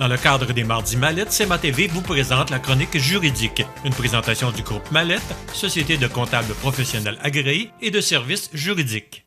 Dans le cadre des Mardis Mallette, CMA TV vous présente la chronique juridique, une présentation du groupe Mallette, société de comptables professionnels agréés et de services juridiques.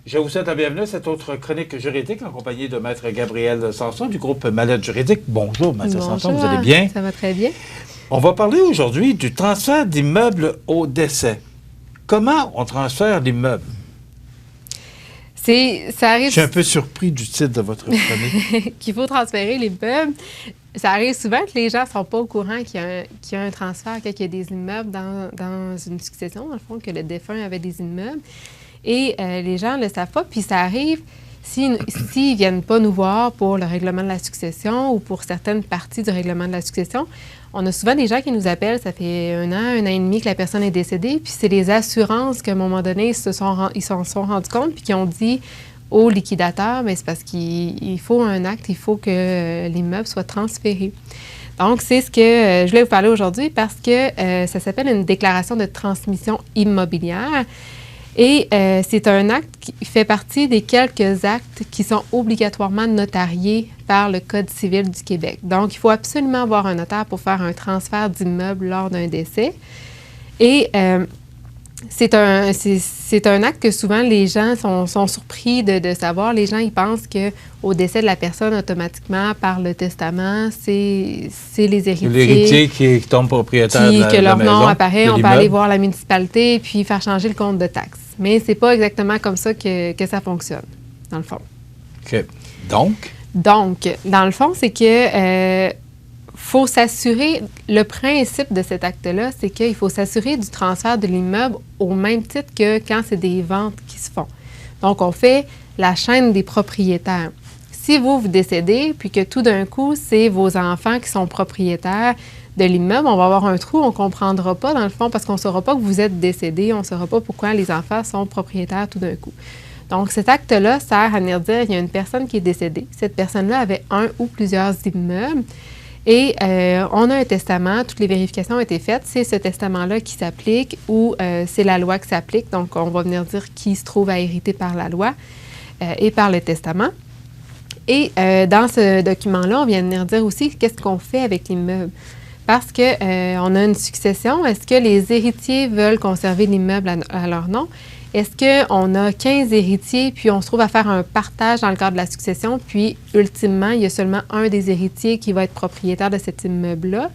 Je vous souhaite la bienvenue à cette autre chronique juridique en compagnie de Maître Gabriel Sanson du groupe Mallette Juridique. Bonjour, Maître Sanson, vous allez bien? Ça va très bien. On va parler aujourd'hui du transfert d'immeubles au décès. Comment on transfère l'immeuble? Ça arrive... Je suis un peu surpris du titre de votre chronique. Qu'il faut transférer l'immeuble. Ça arrive souvent que les gens ne sont pas au courant qu'il y a un transfert, qu'il y a des immeubles dans une succession, dans le fond, que le défunt avait des immeubles. Et les gens ne le savent pas. Puis ça arrive, s'ils ne viennent pas nous voir pour le règlement de la succession ou pour certaines parties du règlement de la succession, on a souvent des gens qui nous appellent, ça fait un an et demi que la personne est décédée, puis c'est les assurances qu'à un moment donné, ils s'en sont rendus compte, puis qui ont dit au liquidateur, mais c'est parce qu'il faut un acte, il faut que l'immeuble soit transféré. Donc, c'est ce que je voulais vous parler aujourd'hui parce que ça s'appelle une déclaration de transmission immobilière. Et c'est un acte qui fait partie des quelques actes qui sont obligatoirement notariés par le Code civil du Québec. Donc, il faut absolument avoir un notaire pour faire un transfert d'immeuble lors d'un décès. Et c'est un acte que souvent les gens sont surpris de savoir. Les gens, ils pensent qu'au décès de la personne, automatiquement, par le testament, c'est les héritiers. L'héritier qui tombe propriétaire de la que leur maison, nom apparaît, on peut aller voir la municipalité et puis faire changer le compte de taxes. Mais c'est pas exactement comme ça que ça fonctionne, dans le fond. OK. Donc, dans le fond, c'est que faut s'assurer, le principe de cet acte-là, c'est qu'il faut s'assurer du transfert de l'immeuble au même titre que quand c'est des ventes qui se font. Donc, on fait la chaîne des propriétaires. Si vous décédez, puis que tout d'un coup, c'est vos enfants qui sont propriétaires de l'immeuble, on va avoir un trou, on ne comprendra pas, dans le fond, parce qu'on ne saura pas que vous êtes décédé, on ne saura pas pourquoi les enfants sont propriétaires tout d'un coup. Donc, cet acte-là sert à venir dire qu'il y a une personne qui est décédée. Cette personne-là avait un ou plusieurs immeubles. Et on a un testament, toutes les vérifications ont été faites. C'est ce testament-là qui s'applique ou c'est la loi qui s'applique. Donc, on va venir dire qui se trouve à hériter par la loi et par le testament. Et dans ce document-là, on vient venir dire aussi qu'est-ce qu'on fait avec l'immeuble. Parce qu'on a une succession. Est-ce que les héritiers veulent conserver l'immeuble à leur nom? Est-ce qu'on a 15 héritiers, puis on se trouve à faire un partage dans le cadre de la succession, puis ultimement, il y a seulement un des héritiers qui va être propriétaire de cet immeuble-là?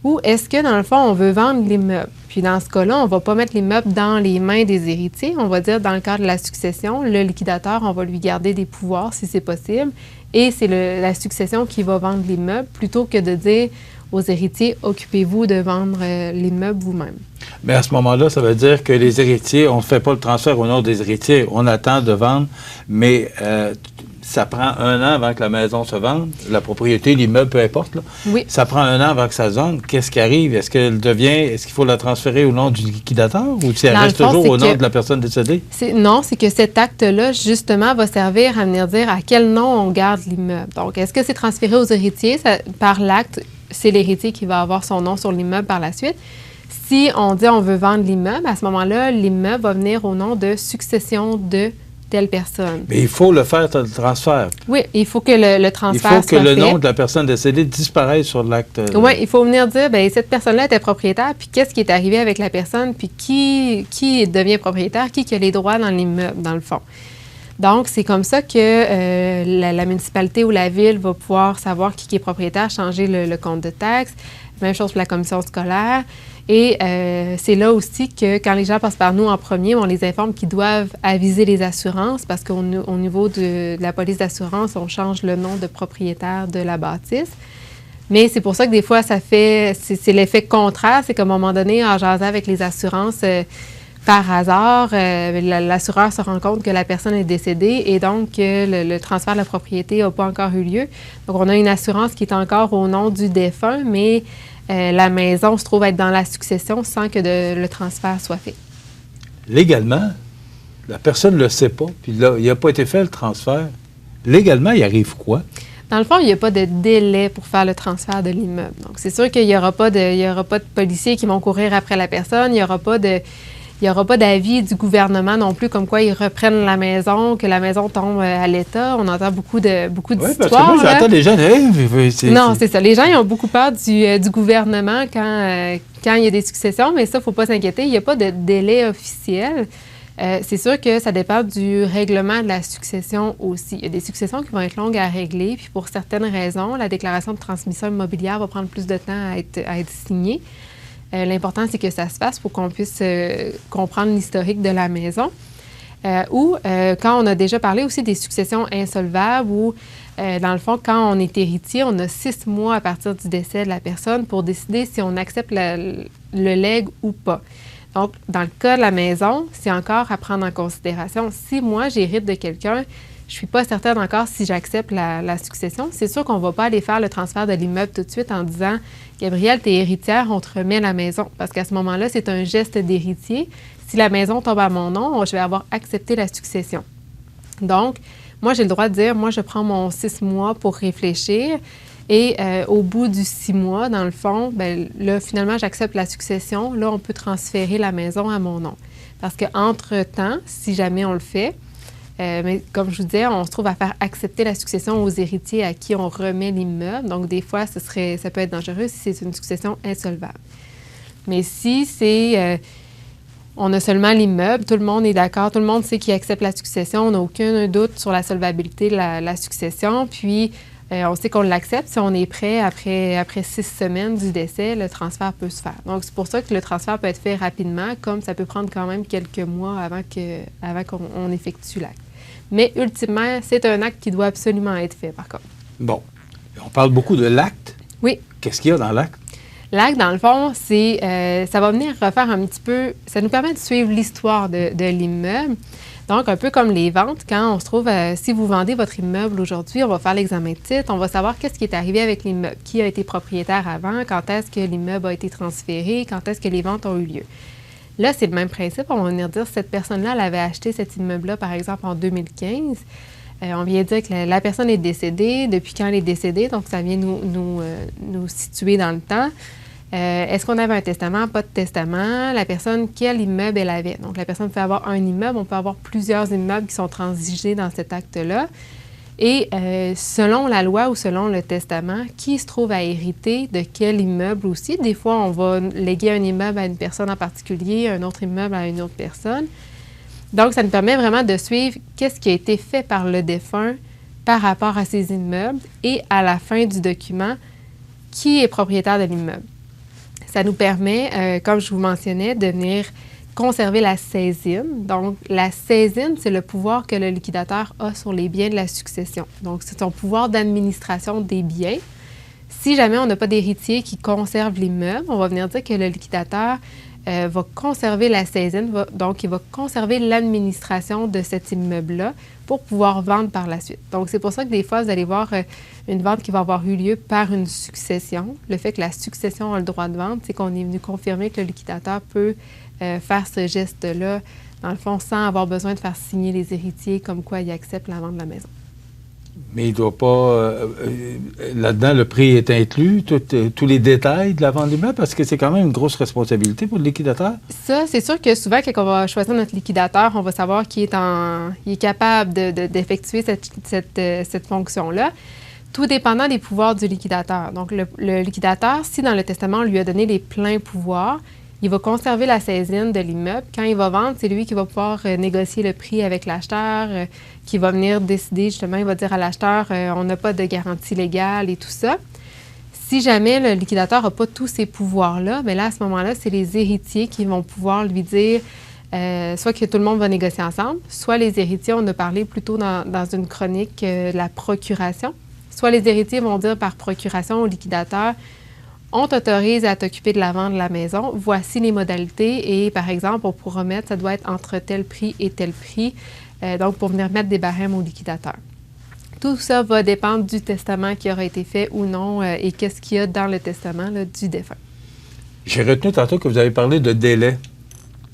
Ou est-ce que, dans le fond, on veut vendre l'immeuble? Puis dans ce cas-là, on ne va pas mettre l'immeuble dans les mains des héritiers. On va dire, dans le cadre de la succession, le liquidateur, on va lui garder des pouvoirs si c'est possible, et c'est la succession qui va vendre l'immeuble, plutôt que de dire aux héritiers, occupez-vous de vendre l'immeuble vous-même. Mais à ce moment-là, ça veut dire que les héritiers, on ne fait pas le transfert au nom des héritiers. On attend de vendre, mais ça prend un an avant que la maison se vende, la propriété, l'immeuble, peu importe. Là. Oui. Ça prend un an avant que ça se vende. Qu'est-ce qui arrive? Est-ce qu'il faut la transférer au nom du liquidateur ou si elle reste toujours au nom de la personne décédée? Non, c'est que cet acte-là, justement, va servir à venir dire à quel nom on garde l'immeuble. Donc, est-ce que c'est transféré aux héritiers? Par l'acte, c'est l'héritier qui va avoir son nom sur l'immeuble par la suite. Si on dit on veut vendre l'immeuble, à ce moment-là, l'immeuble va venir au nom de succession de telle personne. Mais il faut le faire, le transfert. Oui, il faut que le transfert soit fait. Il faut que le nom de la personne décédée disparaisse sur l'acte. Oui, il faut venir dire, bien, cette personne-là était propriétaire, puis qu'est-ce qui est arrivé avec la personne, puis qui devient propriétaire, qui a les droits dans l'immeuble, dans le fond. Donc, c'est comme ça que la municipalité ou la ville va pouvoir savoir qui est propriétaire, changer le compte de taxes. Même chose pour la commission scolaire. Et c'est là aussi que quand les gens passent par nous en premier, on les informe qu'ils doivent aviser les assurances parce qu'au niveau de la police d'assurance, on change le nom de propriétaire de la bâtisse. Mais c'est pour ça que des fois, c'est l'effet contraire. C'est qu'à un moment donné, en jasant avec les assurances, par hasard, l'assureur se rend compte que la personne est décédée et donc le transfert de la propriété n'a pas encore eu lieu. Donc, on a une assurance qui est encore au nom du défunt, mais la maison se trouve être dans la succession sans que le transfert soit fait. Légalement, la personne ne le sait pas, puis là, il n'a pas été fait le transfert. Légalement, il arrive quoi? Dans le fond, il n'y a pas de délai pour faire le transfert de l'immeuble. Donc, c'est sûr qu'il n'y aura pas de policiers qui vont courir après la personne. Il n'y aura pas Il n'y aura pas d'avis du gouvernement non plus, comme quoi ils reprennent la maison, que la maison tombe à l'État. On entend beaucoup d'histoires. Oui, parce que moi, j'entends les gens... Non, c'est ça. Les gens, ils ont beaucoup peur du gouvernement quand il y a des successions, mais ça, il ne faut pas s'inquiéter. Il n'y a pas de délai officiel. C'est sûr que ça dépend du règlement de la succession aussi. Il y a des successions qui vont être longues à régler, puis pour certaines raisons, la déclaration de transmission immobilière va prendre plus de temps à être signée. L'important, c'est que ça se fasse pour qu'on puisse comprendre l'historique de la maison. Ou quand on a déjà parlé aussi des successions insolvables, où, dans le fond, quand on est héritier, on a 6 mois à partir du décès de la personne pour décider si on accepte le legs ou pas. Donc, dans le cas de la maison, c'est encore à prendre en considération. Si moi, j'hérite de quelqu'un, je ne suis pas certaine encore si j'accepte la succession. C'est sûr qu'on ne va pas aller faire le transfert de l'immeuble tout de suite en disant « Gabrielle, tu es héritière, on te remet la maison. » Parce qu'à ce moment-là, c'est un geste d'héritier. Si la maison tombe à mon nom, je vais avoir accepté la succession. Donc, moi, j'ai le droit de dire « Moi, je prends mon 6 mois pour réfléchir. » Et au bout du 6 mois, dans le fond, bien, là, finalement, j'accepte la succession. Là, on peut transférer la maison à mon nom. Parce qu'entre-temps, si jamais on le fait, mais comme je vous disais, on se trouve à faire accepter la succession aux héritiers à qui on remet l'immeuble. Donc, des fois, ça peut être dangereux si c'est une succession insolvable. Mais si c'est... on a seulement l'immeuble, tout le monde est d'accord, tout le monde sait qui accepte la succession, on n'a aucun doute sur la solvabilité de la succession, puis on sait qu'on l'accepte. Si on est prêt, après 6 semaines du décès, le transfert peut se faire. Donc, c'est pour ça que le transfert peut être fait rapidement, comme ça peut prendre quand même quelques mois avant qu'on effectue l'acte. Mais ultimement, c'est un acte qui doit absolument être fait, par contre. Bon. On parle beaucoup de l'acte. Oui. Qu'est-ce qu'il y a dans l'acte? L'acte, dans le fond, ça va venir refaire un petit peu... Ça nous permet de suivre l'histoire de l'immeuble. Donc, un peu comme les ventes, quand on se trouve... si vous vendez votre immeuble aujourd'hui, on va faire l'examen de titre, on va savoir qu'est-ce qui est arrivé avec l'immeuble, qui a été propriétaire avant, quand est-ce que l'immeuble a été transféré, quand est-ce que les ventes ont eu lieu. Là, c'est le même principe. On va venir dire cette personne-là, elle avait acheté cet immeuble-là, par exemple, en 2015. On vient dire que la personne est décédée, depuis quand elle est décédée, donc ça vient nous situer dans le temps. Est-ce qu'on avait un testament? Pas de testament. La personne, quel immeuble elle avait? Donc, la personne peut avoir un immeuble, on peut avoir plusieurs immeubles qui sont transigés dans cet acte-là. Et selon la loi ou selon le testament, qui se trouve à hériter de quel immeuble aussi? Des fois, on va léguer un immeuble à une personne en particulier, un autre immeuble à une autre personne. Donc, ça nous permet vraiment de suivre qu'est-ce qui a été fait par le défunt par rapport à ces immeubles et à la fin du document, qui est propriétaire de l'immeuble. Ça nous permet, comme je vous mentionnais, de venir conserver la saisine. Donc, la saisine, c'est le pouvoir que le liquidateur a sur les biens de la succession. Donc, c'est son pouvoir d'administration des biens. Si jamais on n'a pas d'héritier qui conserve l'immeuble, on va venir dire que le liquidateur va conserver la saisine, donc il va conserver l'administration de cet immeuble-là pour pouvoir vendre par la suite. Donc, c'est pour ça que des fois, vous allez voir une vente qui va avoir eu lieu par une succession. Le fait que la succession a le droit de vendre, c'est qu'on est venu confirmer que le liquidateur peut faire ce geste-là, dans le fond, sans avoir besoin de faire signer les héritiers comme quoi ils acceptent la vente de la maison. Mais il ne doit pas... là-dedans, le prix est inclus, tous les détails de la vente d'immeuble, parce que c'est quand même une grosse responsabilité pour le liquidateur. Ça, c'est sûr que souvent, quand on va choisir notre liquidateur, on va savoir qu'il est capable d'effectuer cette fonction-là, tout dépendant des pouvoirs du liquidateur. Donc, le liquidateur, si dans le testament, on lui a donné les pleins pouvoirs, il va conserver la saisine de l'immeuble. Quand il va vendre, c'est lui qui va pouvoir négocier le prix avec l'acheteur, qui va venir décider, justement, il va dire à l'acheteur, on n'a pas de garantie légale et tout ça. Si jamais le liquidateur n'a pas tous ces pouvoirs-là, bien là, à ce moment-là, c'est les héritiers qui vont pouvoir lui dire, soit que tout le monde va négocier ensemble, soit les héritiers, on a parlé plutôt dans une chronique de la procuration, soit les héritiers vont dire par procuration au liquidateur, on t'autorise à t'occuper de la vente de la maison. Voici les modalités et, par exemple, pour remettre, ça doit être entre tel prix et tel prix. Donc, pour venir mettre des barèmes au liquidateur. Tout ça va dépendre du testament qui aura été fait ou non et qu'est-ce qu'il y a dans le testament là, du défunt. J'ai retenu tantôt que vous avez parlé de délai.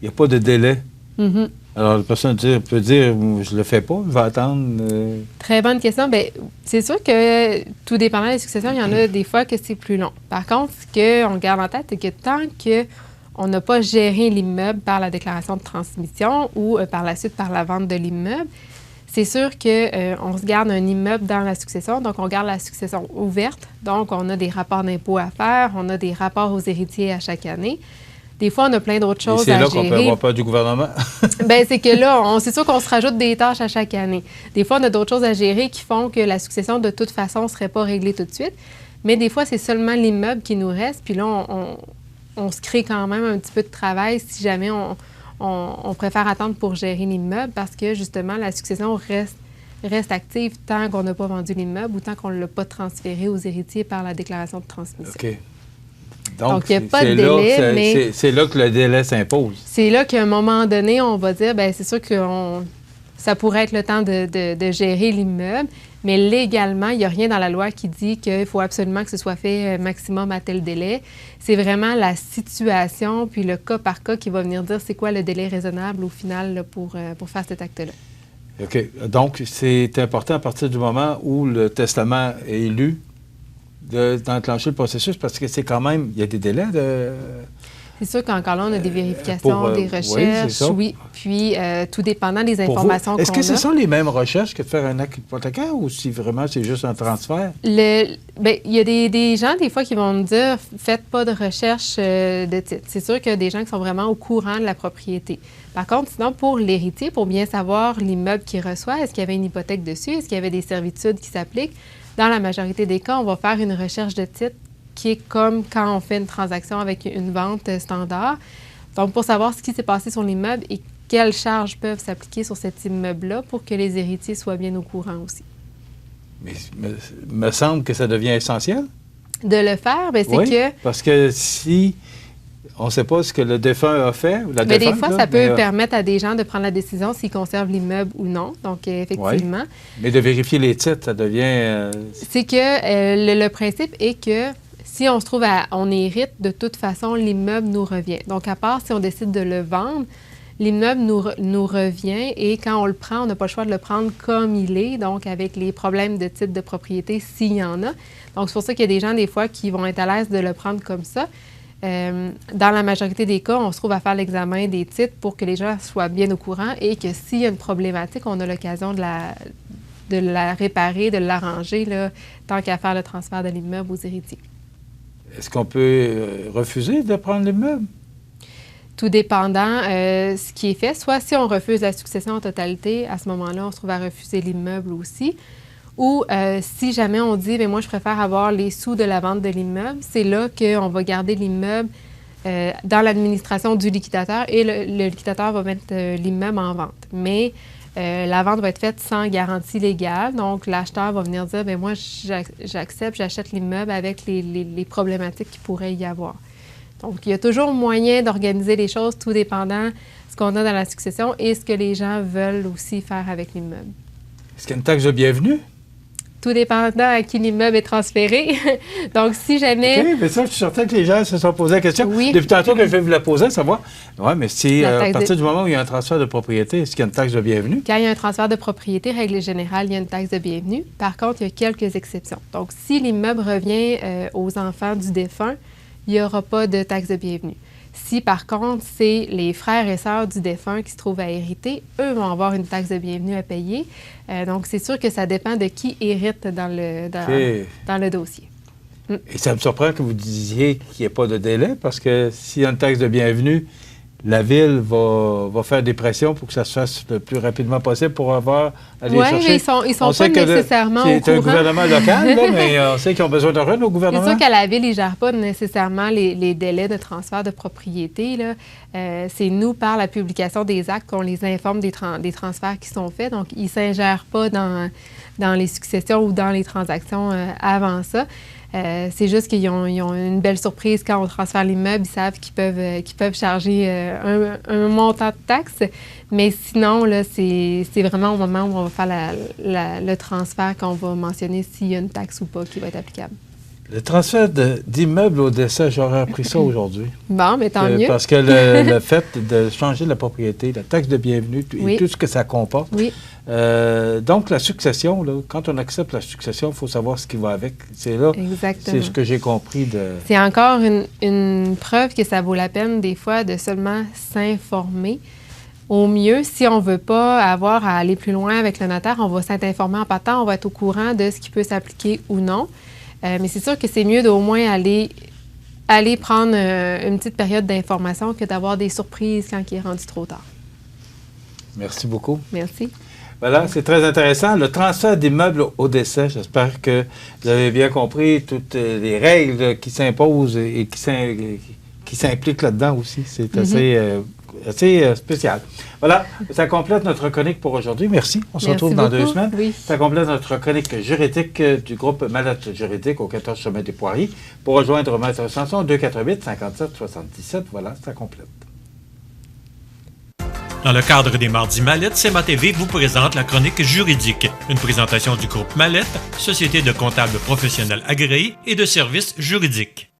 Il n'y a pas de délai. Mm-hmm. Alors, la personne peut dire, je ne le fais pas, je vais attendre. Très bonne question. Bien, c'est sûr que tout dépendant des successions, il y en a des fois que c'est plus long. Par contre, ce qu'on garde en tête, c'est que tant on n'a pas géré l'immeuble par la déclaration de transmission ou par la suite par la vente de l'immeuble, c'est sûr qu'on se garde un immeuble dans la succession, donc on garde la succession ouverte. Donc, on a des rapports d'impôts à faire, on a des rapports aux héritiers à chaque année. Des fois, on a plein d'autres choses à gérer. C'est là qu'on peut avoir peur du gouvernement? Bien, c'est que là, c'est sûr qu'on se rajoute des tâches à chaque année. Des fois, on a d'autres choses à gérer qui font que la succession, de toute façon, ne serait pas réglée tout de suite. Mais des fois, c'est seulement l'immeuble qui nous reste. Puis là, on se crée quand même un petit peu de travail si jamais on préfère attendre pour gérer l'immeuble parce que, justement, la succession reste active tant qu'on n'a pas vendu l'immeuble ou tant qu'on ne l'a pas transféré aux héritiers par la déclaration de transmission. OK. Donc, il n'y a pas de délai, mais... C'est là que le délai s'impose. C'est là qu'à un moment donné, on va dire, bien, c'est sûr que ça pourrait être le temps de gérer l'immeuble, mais légalement, il n'y a rien dans la loi qui dit qu'il faut absolument que ce soit fait maximum à tel délai. C'est vraiment la situation, puis le cas par cas qui va venir dire c'est quoi le délai raisonnable au final là, pour faire cet acte-là. OK. Donc, c'est important à partir du moment où le testament est lu d'enclencher le processus parce que c'est quand même, il y a des délais de... C'est sûr qu'encore là, on a des vérifications, des recherches, oui. Puis, tout dépendant des informations qu'on a. Est-ce que ce sont les mêmes recherches que de faire un acte hypothécaire ou si vraiment c'est juste un transfert? Bien, il y a des gens, des fois, qui vont me dire « Faites pas de recherche de titre ». C'est sûr qu'il y a des gens qui sont vraiment au courant de la propriété. Par contre, sinon, pour l'héritier, pour bien savoir l'immeuble qu'il reçoit, est-ce qu'il y avait une hypothèque dessus, est-ce qu'il y avait des servitudes qui s'appliquent, dans la majorité des cas, on va faire une recherche de titre qui est comme quand on fait une transaction avec une vente standard. Donc, pour savoir ce qui s'est passé sur l'immeuble et quelles charges peuvent s'appliquer sur cet immeuble-là pour que les héritiers soient bien au courant aussi. Mais me semble que ça devient essentiel. De le faire, bien, c'est que... parce que si on ne sait pas ce que le défunt a fait, ou la mais défunte... des fois, ça peut permettre à des gens de prendre la décision s'ils conservent l'immeuble ou non. Donc, effectivement... Oui. Mais de vérifier les titres, ça devient... C'est que le principe est que si on se trouve on hérite, de toute façon, l'immeuble nous revient. Donc, à part si on décide de le vendre, l'immeuble nous revient et quand on le prend, on n'a pas le choix de le prendre comme il est, donc avec les problèmes de titre de propriété s'il y en a. Donc, c'est pour ça qu'il y a des gens, des fois, qui vont être à l'aise de le prendre comme ça. Dans la majorité des cas, on se trouve à faire l'examen des titres pour que les gens soient bien au courant et que s'il y a une problématique, on a l'occasion de la réparer, de l'arranger, tant qu'à faire le transfert de l'immeuble aux héritiers. Est-ce qu'on peut refuser de prendre l'immeuble? Tout dépendant ce qui est fait. Soit si on refuse la succession en totalité, à ce moment-là, on se trouve à refuser l'immeuble aussi. Ou si jamais on dit, bien, moi, je préfère avoir les sous de la vente de l'immeuble, c'est là qu'on va garder l'immeuble dans l'administration du liquidateur et le liquidateur va mettre l'immeuble en vente. Mais la vente va être faite sans garantie légale. Donc, l'acheteur va venir dire, bien, moi, j'accepte, j'achète l'immeuble avec les problématiques qu'il pourrait y avoir. Donc, il y a toujours moyen d'organiser les choses, tout dépendant de ce qu'on a dans la succession et ce que les gens veulent aussi faire avec l'immeuble. Est-ce qu'il y a une taxe de bienvenue? Tout dépendant à qui l'immeuble est transféré. Donc, si jamais... OK, mais ça, je suis certain que les gens se sont posé la question. Oui. Depuis tantôt que je vais vous la poser, savoir. Oui, mais si à partir du moment où il y a un transfert de propriété, est-ce qu'il y a une taxe de bienvenue? Quand il y a un transfert de propriété, règle générale, il y a une taxe de bienvenue. Par contre, il y a quelques exceptions. Donc, si l'immeuble revient aux enfants du défunt, il n'y aura pas de taxe de bienvenue. Si, par contre, c'est les frères et sœurs du défunt qui se trouvent à hériter, eux vont avoir une taxe de bienvenue à payer. Donc, c'est sûr que ça dépend de qui hérite dans le dossier. Et ça me surprend que vous disiez qu'il n'y ait pas de délai, parce que s'il y a une taxe de bienvenue, la Ville va faire des pressions pour que ça se fasse le plus rapidement possible pour avoir à les chercher. Oui, ils sont pas nécessairement au courant. C'est un gouvernement local, là, mais on sait qu'ils ont besoin de rien au gouvernement. C'est sûr qu'à la Ville, ils ne gèrent pas nécessairement les délais de transfert de propriété. C'est nous, par la publication des actes, qu'on les informe des transferts qui sont faits. Donc, ils ne s'ingèrent pas dans les successions ou dans les transactions avant ça. C'est juste qu'ils ont une belle surprise quand on transfère l'immeuble. Ils savent qu'ils peuvent charger un montant de taxes. Mais sinon, là, c'est vraiment au moment où on va faire le transfert qu'on va mentionner s'il y a une taxe ou pas qui va être applicable. Le transfert d'immeubles au décès, j'aurais appris ça aujourd'hui. Bon, mais tant mieux. Parce que le fait de changer la propriété, la taxe de bienvenue et tout ce que ça comporte. Oui. Donc, la succession, là, quand on accepte la succession, il faut savoir ce qui va avec. C'est là. Exactement. C'est ce que j'ai compris de... C'est encore une preuve que ça vaut la peine, des fois, de seulement s'informer. Au mieux, si on ne veut pas avoir à aller plus loin avec le notaire, on va s'informer en partant, on va être au courant de ce qui peut s'appliquer ou non. Mais c'est sûr que c'est mieux d'au moins aller prendre une petite période d'information que d'avoir des surprises quand il est rendu trop tard. Merci beaucoup. Merci. Voilà, c'est très intéressant. Le transfert d'immeubles au décès, j'espère que vous avez bien compris toutes les règles qui s'imposent et qui s'impliquent là-dedans aussi. C'est assez spécial. Voilà, ça complète notre chronique pour aujourd'hui. Merci. On se retrouve dans 2 semaines. Oui. Ça complète notre chronique juridique du groupe Mallette Juridique au 14 chemin des Poiriers. Pour rejoindre Maître Sanson, 248 57 77. Voilà, ça complète. Dans le cadre des Mardis Mallette, CMA-TV vous présente la chronique juridique, une présentation du groupe Mallette, société de comptables professionnels agréés et de services juridiques.